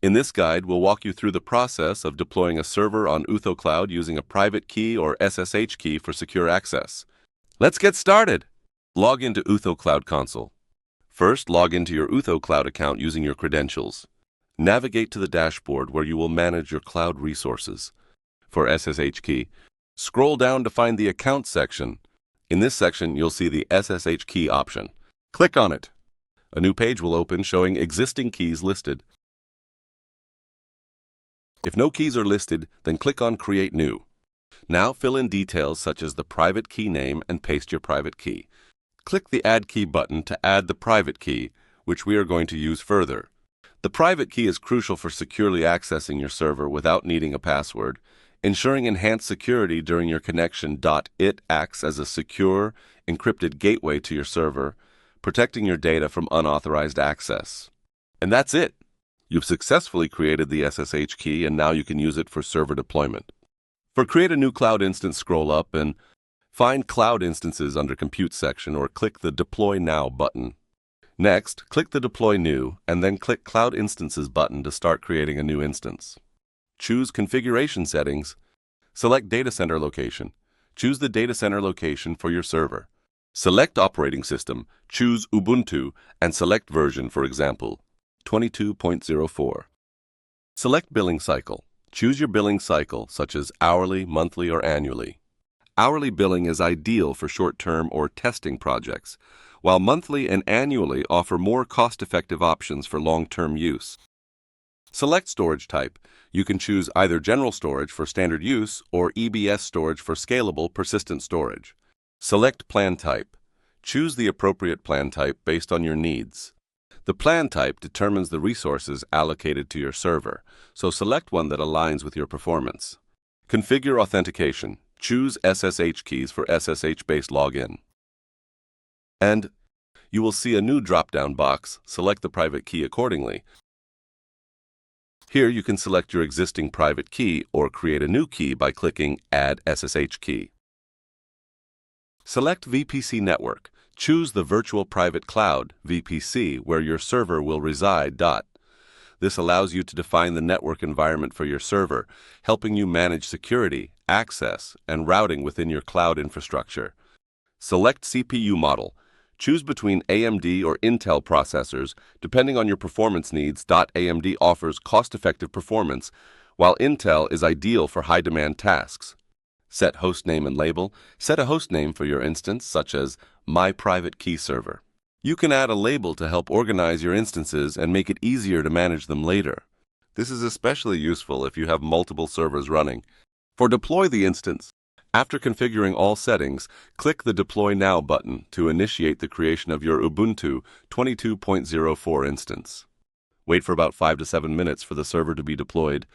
In this guide, we'll walk you through the process of deploying a server on Utho Cloud using a private key or SSH key for secure access. Let's get started! Log into Utho Cloud Console. First, log into your Utho Cloud account using your credentials. Navigate to the dashboard where you will manage your cloud resources. For SSH key, scroll down to find the Account section. In this section, you'll see the SSH key option. Click on it. A new page will open showing existing keys listed. If no keys are listed, then click on Create New. Now fill in details such as the private key name and paste your private key. Click the Add Key button to add the private key, which we are going to use further. The private key is crucial for securely accessing your server without needing a password, ensuring enhanced security during your connection. It acts as a secure, encrypted gateway to your server, protecting your data from unauthorized access. And that's it! You've successfully created the SSH key, and now you can use it for server deployment. For Create a New Cloud Instance, scroll up and find Cloud Instances under Compute section or click the Deploy Now button. Next, click the Deploy New and then click Cloud Instances button to start creating a new instance. Choose Configuration Settings. Select Data Center Location. Choose the data center location for your server. Select Operating System. Choose Ubuntu and select version, for example, 22.04. Select Billing Cycle. Choose your billing cycle, such as hourly, monthly, or annually. Hourly billing is ideal for short-term or testing projects, while monthly and annually offer more cost-effective options for long-term use. Select storage type. You can choose either general storage for standard use or EBS storage for scalable, persistent storage. Select plan type. Choose the appropriate plan type based on your needs. The plan type determines the resources allocated to your server, so select one that aligns with your performance. Configure authentication. Choose SSH keys for SSH-based login. And you will see a new drop-down box. Select the private key accordingly. Here you can select your existing private key or create a new key by clicking Add SSH Key. Select VPC Network. Choose the Virtual Private Cloud, VPC, where your server will reside. This allows you to define the network environment for your server, helping you manage security, access, and routing within your cloud infrastructure. Select CPU model. Choose between AMD or Intel processors, depending on your performance needs. AMD offers cost-effective performance, while Intel is ideal for high-demand tasks. Set host name and label. Set a host name for your instance, such as My Private Key Server. You can add a label to help organize your instances and make it easier to manage them later. This is especially useful if you have multiple servers running. For Deploy the instance, after configuring all settings, click the Deploy Now button to initiate the creation of your Ubuntu 22.04 instance. Wait for about 5 to 7 minutes for the server to be deployed.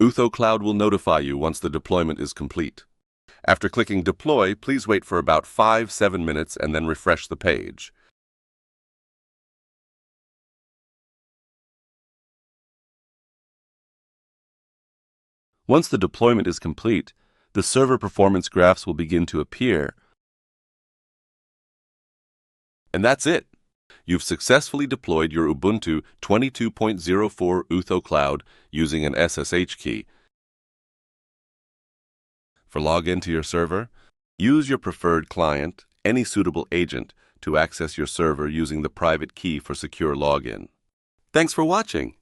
Utho Cloud will notify you once the deployment is complete. After clicking Deploy, please wait for about 5-7 minutes and then refresh the page. Once the deployment is complete, the server performance graphs will begin to appear. And that's it! You've successfully deployed your Ubuntu 22.04 Utho Cloud using an SSH key. For login to your server, use your preferred client, any suitable agent, to access your server using the private key for secure login. Thanks for watching!